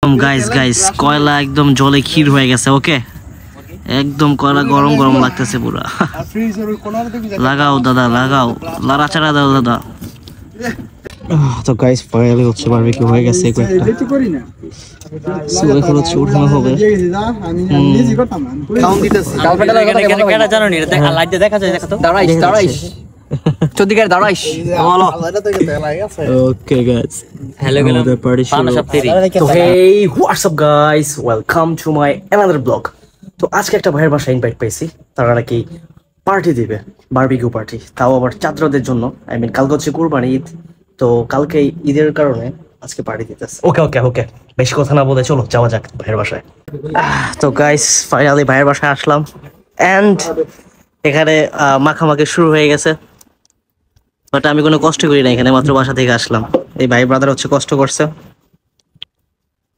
Guys guys কয়লা একদম জলে ক্ষীর হয়ে গেছে। ওকে, একদম কয়লা গরম গরম লাগতেছে পুরা। লাগাও দাদা লাগাও, লাড়াচাড়া দাও দাদা। তো গাইস ফাইনালি হচ্ছে বারবিকিউ হয়ে গেছে। এখন হচ্ছে উঠানো হবে। Okay guys, hello the party show. So hey, what's up guys, welcome to my another vlog. তো আজকে একটা ভাইয়ের বাসায় ইনভাইট পেয়েছি, তারা নাকি পার্টি দিবে, বারবিকিউ পার্টি, তাও আবার ছাত্রদের জন্য। আই মিন কালকে হচ্ছে কুরবানি ঈদ, তো কালকে ঈদের কারণে আজকে পার্টি দিতেছে। ওকে ওকে ওকে, বেশি কথা না বলে চলো যাওয়া যাক ভাইয়ের বাসায়। তো গাইস ফাইনালি ভাইয়ের বাসায় আসলাম এন্ড এখানে মাখামাখি শুরু হয়ে গেছে। বাট আমি কোনো কষ্ট করি না, এখানে মাত্র বাসা থেকে আসলাম। এই ভাই ব্রাদার হচ্ছে কষ্ট করছে।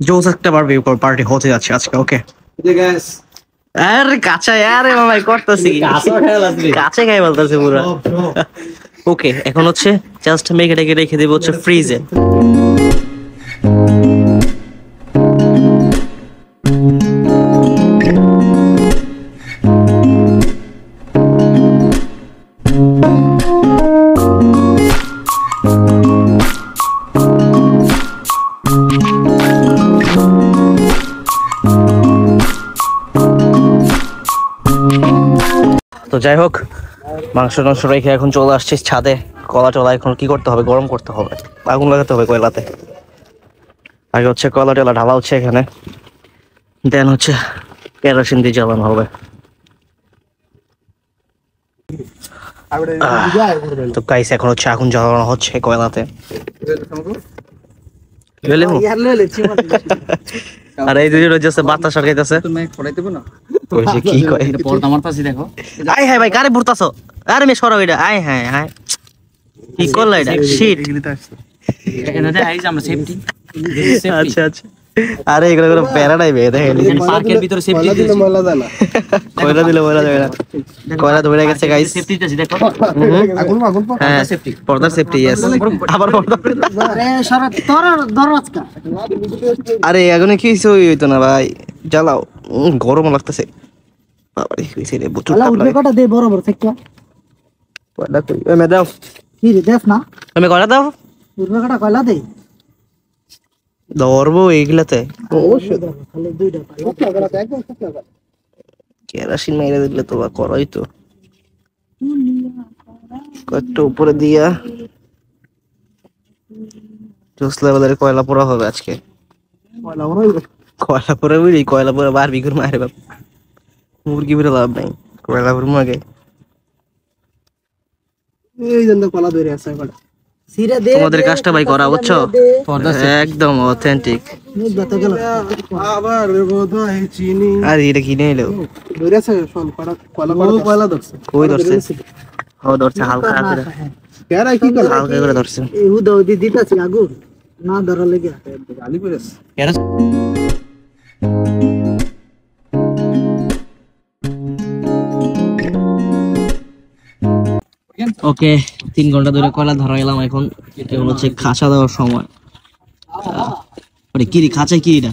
জোস একটা বারবিকিউ পার্টি হতে যাচ্ছে আজকে। ওকে আরে কাঁচা আরে মামাই করতেছি কাঁচা খাই বলতেছে পুরো। ওকে এখন হচ্ছে জাস্ট মেখে টেকে রেখে দেবো হচ্ছে ফ্রিজে। তো যাই হোক, মাংস টাংস রেখে এখন চলে আসছি ছাদে। কলা টলা এখন কি করতে হবে, গরম করতে হবে, আগুন লাগাতে হবে কয়লাতে। আগে হচ্ছে কলা টলা ঢালা হচ্ছে এখানে, দেন হচ্ছে কেরোসিন দিয়ে জ্বালানো হবে। তো গাইস এখন হচ্ছে আগুন জ্বালানো হচ্ছে কয়লাতে। আর এই দুজন হচ্ছে বাতাস আটকাইতেছে। কি কয় দেখো, আয় হায় ভাই কারে ভরতাছো, আরে মে সরাও এটা, আয় হায় হায় কি করলা এটা, শিট। আচ্ছা আচ্ছা, আরে এগুলো কোনো প্যারা নাই বে, দেখেন পার্কের ভিতরে সেফটি দিয়েছে, কয়লা দিলে ময়লা যাবে না, কয়লা ধরে গেছে গাইস। সেফটি দিয়েছে দেখো, আগুন আগুন পর্দা সেফটি, পর্দা সেফটি ইয়েস, আবার পর্দা আরে সারা তোর দরজা। আরে আগুনে কি হইতো না ভাই, জ্বালাও, গরম লাগতেছে বাবারে। কইছে রে বুটু কয়টা দে বরাবর থেকে কয়লা কই এ মে দাও কি রে দেখ না, তুমি কয়লা দাও কয়টা কয়লা দে ধরবো এইগুলাতে। অবশ্যই খালি দুইটা পাই একদম শুকনা কেরোসিন মেরে দিলে তো করই তো, কত উপরে দিয়া জোস লেভেলের কয়লা পোড়া হবে আজকে। কয়লা পোড়া বুঝি, কয়লা পোড়া বারবিকিউর মারে বাপ, মুরগি বেরো লাভ নাই, কয়লা পোড়া আগে। এই জন্য কলা ধরে আছে কয়লা। তোমাদের কাজটা ভাই করা বুঝছো, একদম অথেন্টিক। আর এটা কিনে এলো কই ধরছে, ও ধরছে হালকা করে, হালকা করে ধরছে। আগুন না ধরা লেগে গালি করেছে। ওকে 3 ঘন্টা ধরে কয়লা ধরা গেলাম, এখন এখন হচ্ছে খাঁচা দেওয়ার সময়। কি খাঁচায় কি এটা,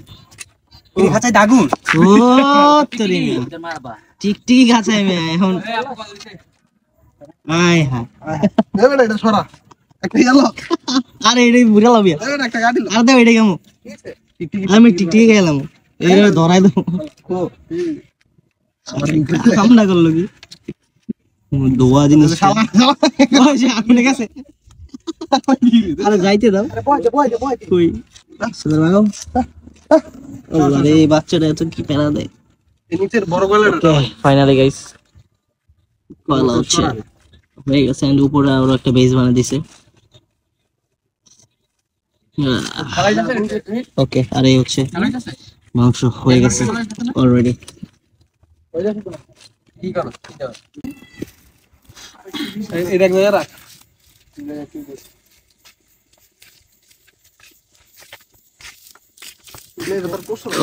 খাঁচায় আগুন, ও তোরে টিকটিকি খাঁচায় এখন। আয় হ্যাঁ এটা সরা একটা গেল, আরে এটাই বুড়া লাভ একটা গাড়ি, আর দাও এটা কেমন, আমি টিকটিকি গেলাম এটা ধরাই দাও। কামনা করলো কি দোয়া জিনিস আপনি গেছে, আরে যাইতে দাও কই সুন্দর বাগাও। আরে বাচ্চাটা এত কি প্যারা দেয়। নিচের বড় কয়লাটা ফাইনালি গাইস কয়লা হচ্ছে হয়ে গেছে, এন্ড উপরে আরো একটা বেস বানিয়ে দিছে। ওকে আর এই হচ্ছে মাংস হয়ে গেছে অলরেডি। কি করো এটা এক জায়গায় রাখ,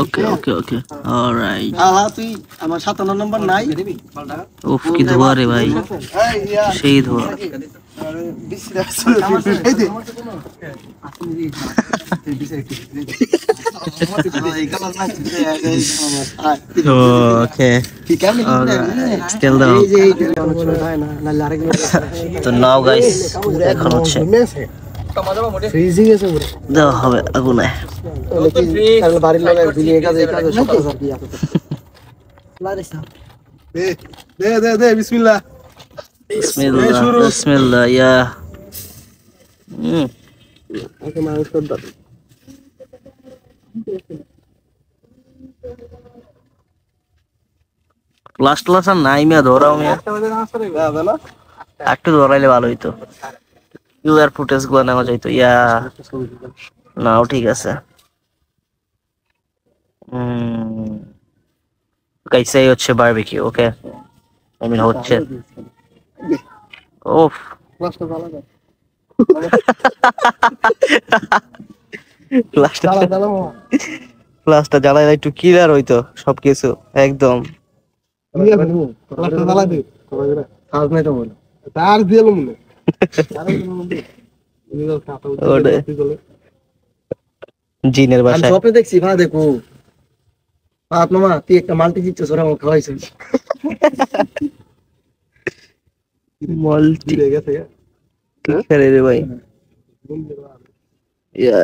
ওকে ওকে ওকে অলরাইট তুই আমার 57 নম্বর নাই উফ কি ধোয়া রে ভাই সেই ধোয়া ওকে স্টিল দাও তো নাও গাইস এখন হচ্ছে ফ্রিজিং আছে পুরো দাও হবে আগুনে তাহলে বাড়ির লোক বিলিয়ে কাজে সব কাজ আর কি আছে লারিসা দে বিসমিল্লাহ বিসমিল্লাহ ইয়া ওকে মানুষ কর দাও লাস্ট আর নাই মিয়া ধরাও মিয়া একটু ধরাইলে ভালো হইতো ইউআর ফুটেজ গুলো নেওয়া যাইতো ইয়া নাও ঠিক আছে গাইস এই হচ্ছে বারবিকিউ ওকে আই মিন হচ্ছে ওফ প্লাসটা জ্বালাইলে একটু ক্লিয়ার হইতো সবকিছু একদম জিনের বাসায় স্বপ্নে দেখছি ভা দেখো মামা তুই একটা মাল্টি জিতছিস ওরা আমাকে খাওয়াইছিস মাল্টি গেছে খেলে রে ভাই ইয়া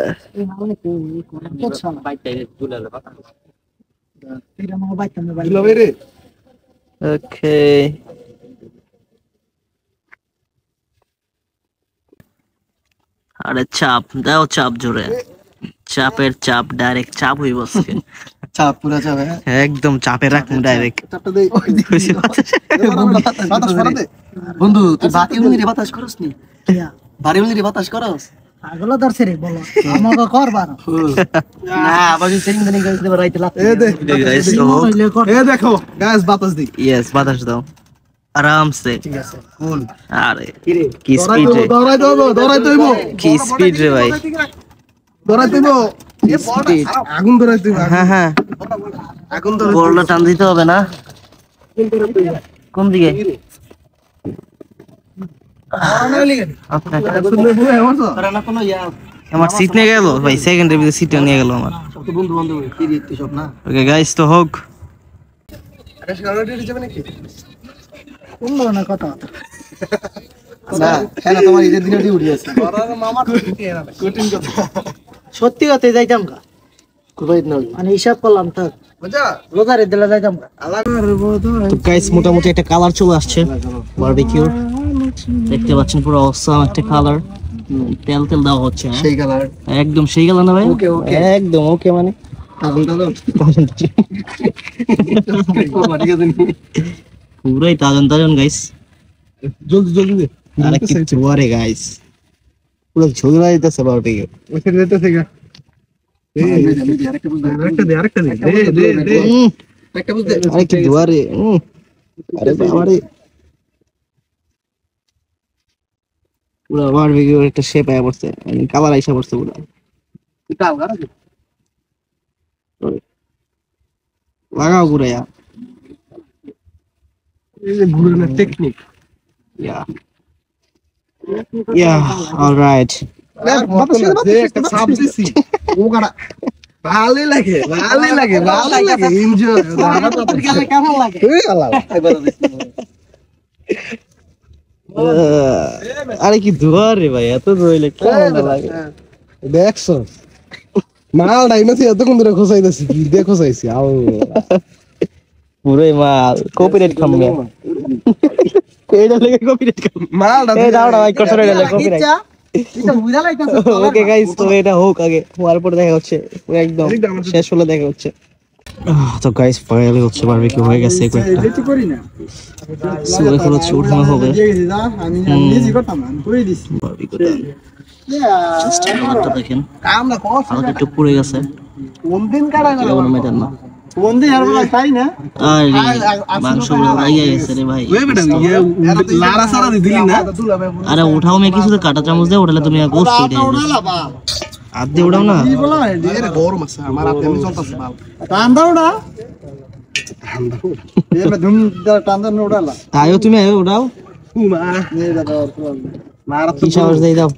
ওকে আরে চাপ দাও চাপ জোরে চাপের চাপ ডাইরেক্ট চাপ হই বসছে চাপ পুরো চাপ একদম চাপে রাখুন ডাইরেক্ট চাপটা দে বাতাস করতে বন্ধু তুই বাতি উনিরে বাতাস করস নি বাড়ি উনিরে বাতাস করস আগলা দর্শে রে বলো আমাকে করবার না আবার সেটিং দেন গাইস দেব রাইতে লাত দেখো গাইস বাতাস দি ইয়েস বাতাস দাও আরাম সে ঠিক আছে কুল আরে কি স্পিড রে দৌড়াই দইবো কি স্পিড রে ভাই দৌড়াই দইবো আগুন দৌড়াই দইবো হ্যাঁ হ্যাঁ আগুন দৌড়াই বলটা টান দিতে হবে না কোন দিকে আমার সিট নিয়ে গেল ভাই সেকেন্ডের ভিতরে সিটটা নিয়ে গেল আমার সব তো বন্ধু বান্ধব কি দিতে সব না ওকে গাইস তো হোক আকাশ গাড়ি যাবে নাকি কোন ধরনের কথা না কেন তোমার ঈদের দিনে ডিউটি আছে মামা কঠিন কথা সত্যি কথা যাইতাম কা কোথায় না মানে হিসাব করলাম থাক মজা রোজারে দিলে যাইতাম গাইস মোটামুটি একটা কালার চলে আসছে বারবিকিউ দেখতে পাচ্ছেন পুরো অসাম একটা কালার তেল তেল দেওয়া হচ্ছে সেই কালার একদম সেই কালার না ভাই ওকে ওকে একদম ওকে মানে পুরাই তাজন তাজন গাইস জলদি জলদি দে আরে কি চুয়ারে গাইস পুরো ঝগড়া দিতেছে বারবিকিউ ওকে দিতেছে গা আরেকটা দে একটা বুঝ দে আরে কি দুয়ারে আরে বাবারে পুরো বারবিকিউ একটা শেপ আয়া পড়ছে মানে কালার আইসা পড়ছে পুরো কাল গারা লাগাও পুরো ইয়া এই যে ঘুরানোর টেকনিক yeah alright একটা সাপ দিছি ও গাড়া ভালো লাগে এনজয় কেমন লাগে আরে কি দুয়ার রে ভাই এত রইলে কেমন লাগে দেখছো মাল ডাইনাছি এতক্ষণ ধরে খোসাইতেছি কি দেখো চাইছি আও পুরোই মাল কপিরাইট খাম না এইটা লেগে কপিরাইট খাম মাল এই দাও না ভাই কত রে কপিরাইট এটা বুঝা লাইতাছে ওকে গাইস তো এটা হোক আগে হওয়ার পর দেখা হচ্ছে পুরো একদম শেষ হলে দেখা হচ্ছে তো গাইস ফাইনালি হচ্ছে বারবিকিউ হয়ে গেছে একটা রেডি করি না সো এখন হচ্ছে উঠানো হবে আমি নিজে করতাম আমি করে দিছি বারবিকিউ জাস্ট কালারটা দেখেন কাম না কস হালকা একটু পুড়ে গেছে কোন দিন কাটা গেল কোনো ম্যাটার না কোন দিন আর বলা তাই না আরে মাংস গুলো লাগিয়ে গেছে রে ভাই ওই বেটা লারা সারা দিলি না আরে উঠাও মে কিছু তো কাটা চামচ দিয়ে উঠালে তুমি গোস্ত উঠে আদে উড়াও না কি বলা এর গরম আছে আমার আপনি আমি চলতেছে ভালো টান্দা উড়া এর ধুম টান্দা উড়ালা আয়ো তুমি আয়ো উড়াও মা এই দাদা মারা কি সাহস দেই দাও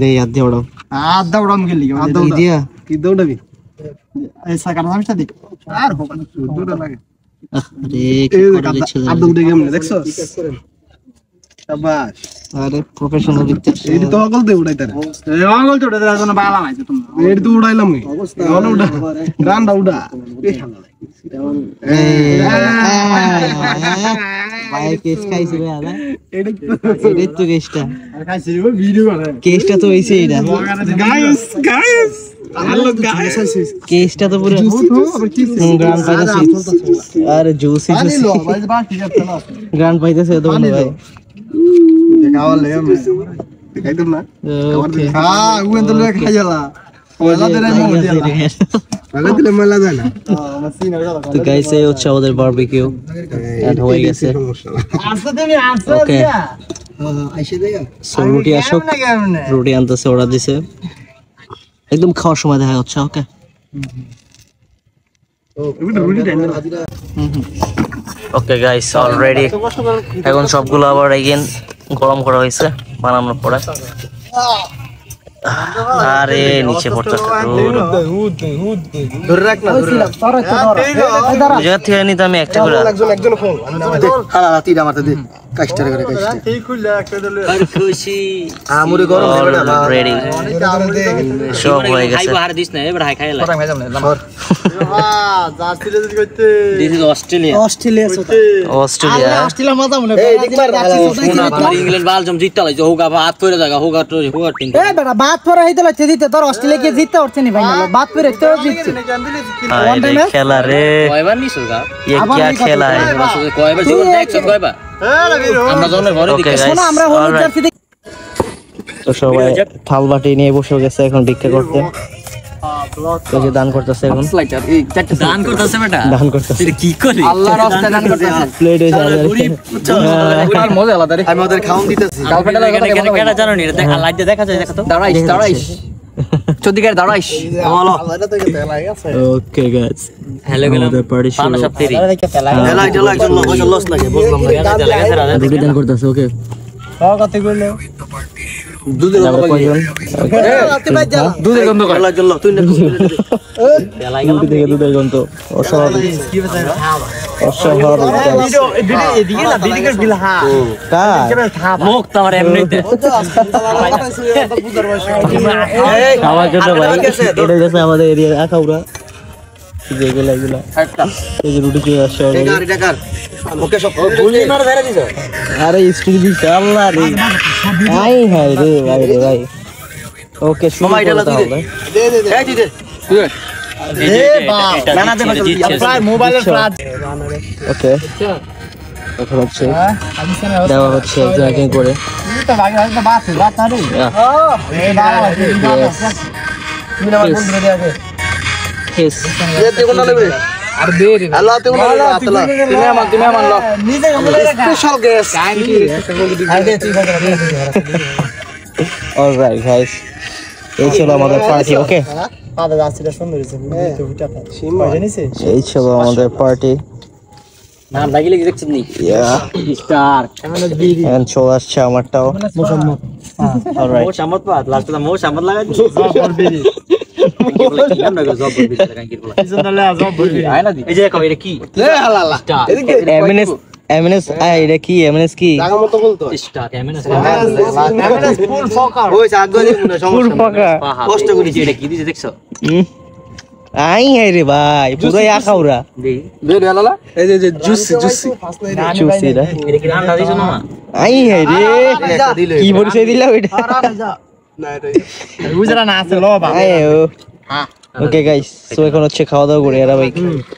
দেই আদে উড়াও আদা উড়াম গেলি আদা কি দিয়া কি দৌড়াবি এই সাকার নামটা দেখ আর হবে না দৌড়া লাগে আরে কি করে দিচ্ছে আদা উড়ে গেম দেখছো শাবাশ আরে প্রফেশনাল দিতে এডি তো আগল দে উড়াইতারে এই আগল তো উড়াইতারে জন্য বালা মাইছে তুমি এডি তো উড়াইলাম আমি আগল উড়া গান্ডা উড়া ভাই কেস খাইছে রে আদা এডি তো কেসটা খাইছে রে ভিডিও করে কেসটা তো হইছে এটা গাইস হ্যালো গাইস কেসটা তো পুরো গ্রান্ড পাইতেছে আরে জুসি লো ভাই বাস ঠিক আছে না গ্রান্ড পাইতেছে তো ভাই দেখাওয়ালে আমি দেখাইতাম না হ্যাঁ উন তো লয়ে খাইলা ওলা দেরে মো দিলা আগে দিলে মালা যায় না মাসিন হয়ে গেল তো গাইস এই হচ্ছে আমাদের বারবিকিউ এন্ড হয়ে গেছে আসতে তুমি আসতে দিয়া আইসে দেয়া সো রুটি আসুক রুটি আনতেছে অর্ডার দিছে একদম খাওয়ার সময় দেখা হচ্ছে ওকে ওকে গাইস অলরেডি এখন সবগুলো আবার এগেন গরম করা হয়েছে বানানোর পরে আরে নিচে পড়তেছে ধরে রাখ না জায়গা থেকে নিতে আমি একটা করে একজন ফোন হালা তিরা মারতে দে কাস্টার করে কাস্টার ঠিক খুললা একটা দিলে আর খুশি আমরে গরম হবে না রেডি সব হয়ে গেছে খাইবা আর দিস না এবার হাই খাইলা কথা খাইলাম না হ্যাঁ জার্সি লে করতে দিস ইজ অস্ট্রেলিয়া অস্ট্রেলিয়া মজা মনে এই দেখবার ইংল্যান্ড বালজম জিততে লাইছে হোগা ভাত পড়ে জায়গা হোগা টিম এ বেটা বাত পরে হইতে লাগছে দিতে তোর অস্ট্রেলিয়া কে জিততে পারছে নি ফাইনাল বাত পরে তো জিতছে আরে খেলা রে কয়বার নিছ গা ये क्या खेला है কয়বার জীবন দেখছ কয়বার আমরা জনের ঘরে দিকে শোনো আমরা হলুদ জার্সি দেখি তো সবাই থাল বাটি নিয়ে বসে গেছে এখন ভিক্ষা করতে এই যে দান করতেছে এখন দান করতেছে বেটা দান করতেছে এটা কি করে আল্লাহর রাস্তায় দান করতেছে প্লেট হয়ে যায় আর মজা আলাদা রে আমি ওদের খাওন দিতেছি কালপেটা লাগা কেন জানো নি দেখা লাইট দেখা যায় দেখা তো দাঁড়াইস চৌদিকে দাঁড়াইস বলো ওকে গাইস হ্যালো আমাদের পার্টি শুরু পানা সব তেরি হেলা একজন লস লাগে বুঝলাম না দুটি দান করতেছে ওকে কত কইলো দুধের গন্ধ কয়জন দুধের গন্ধ কয় হেলা চল তুই না দুধ থেকে দুধের গন্ধ অসাধারণ এদিকে না দিদিকে বিল হ্যাঁ মুখ তোমার এমনিতে আমার জন্য ভাই এটা গেছে আমাদের এরিয়া আখাউড়া যেগুলা এগুলা এই যে রুটি চলে আসছে ওকে সব গুলি মার ধরে দিছ আরে স্কুল দি আল্লাহ রে আই হাই রে ভাই রে ভাই ওকে সময় ডালা তুই দে এই দিদে এ বাপ নানা দে প্রায় মোবাইলের ফ্লাশ ওকে এখন হচ্ছে দেওয়া হচ্ছে একজন একজন করে তো ভাগে ভাগে বাত না রে এই বাবা তুমি আমার বন্ধু রে আগে কেস এ দেখো না নেবে আর দে রে আল্লাহ তুমি তুমি আমার লো নিজে গমলে স্পেশাল গেস্ট আগে তুই অলরাইট গাইস এই ছিল আমাদের পার্টি ওকে আদা জার্সিটা সুন্দর হইছে তো ভিটা সিম্বা জানিছে এই ছিল আমাদের পার্টি নাম লাগিলে কি দেখছিস নি স্টার এখন চলে আসছে আমারটাও মোসাম্মদ অলরাইট মোসাম্মদ পাত লাস্টে মোসাম্মদ লাগাই এই যে কই এটা কি এমএনএস এমএনএস এটা কি এমএনএস কি জায়গা মতো বলতো স্টার এমএনএস ফুল ফোকাস ওই আগরে ফুল ফোকা কষ্ট করেছি এটা কি দিছে দেখছো আই হাই রে ভাই পুরো আখাউরা দে লালা এই যে জুসি রে এটা কি রান্না দিছো না আই হাই রে কি পরিচয় দিলা ওইটা না এটা বুঝরা না আছে লো বাবা ওকে গাইস সো এখন হচ্ছে খাওয়া দাওয়া করে এরা ভাই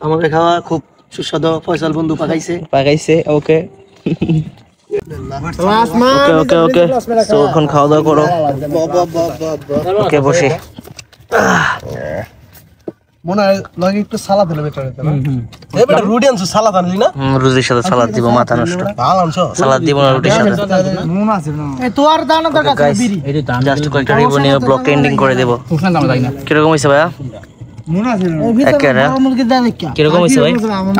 আমাদের খাওয়া খুব সুস্বাদু ফয়সাল বন্ধু পাকাইছে ওকে ওকে ওকে সো এখন খাওয়া দাওয়া করো ওকে বসে মনে হয় লগে একটু সালাদ দিলে বেটার হতো না এই বেটা রুটি আনছো সালাদ আনলি না রুটির সাথে সালাদ দিব মাথা নষ্ট ভালো আনছো সালাদ দিব না রুটির সাথে মন আছে না এই তোর দানা তোর কাছে গাইস বিড়ি জাস্ট কয়েকটা রিভিউ নিয়ে ব্লগ এন্ডিং করে দেব কিরকম হয়েছে ভাইয়া মন আছে না এই ভিতরে একেবারে। বড় মুরগি দা দেখা কিরকম হয়েছে ভাই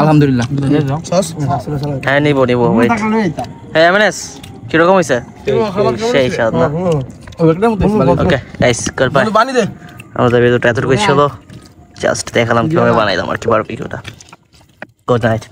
আলহামদুলিল্লাহ সস হ্যাঁ নিব ওয়েট টাকা লই আইতা হ্যাঁ এমএনএস কিরকম হয়েছে সেই স্বাদ না ওকে গাইস গুড বাই বানি দে আমাদের ভিডিওটা এতটুকু ছিল জাস্ট দেখালাম কিভাবে বানাইলাম আর কি বারবিকিউটা গুড নাইট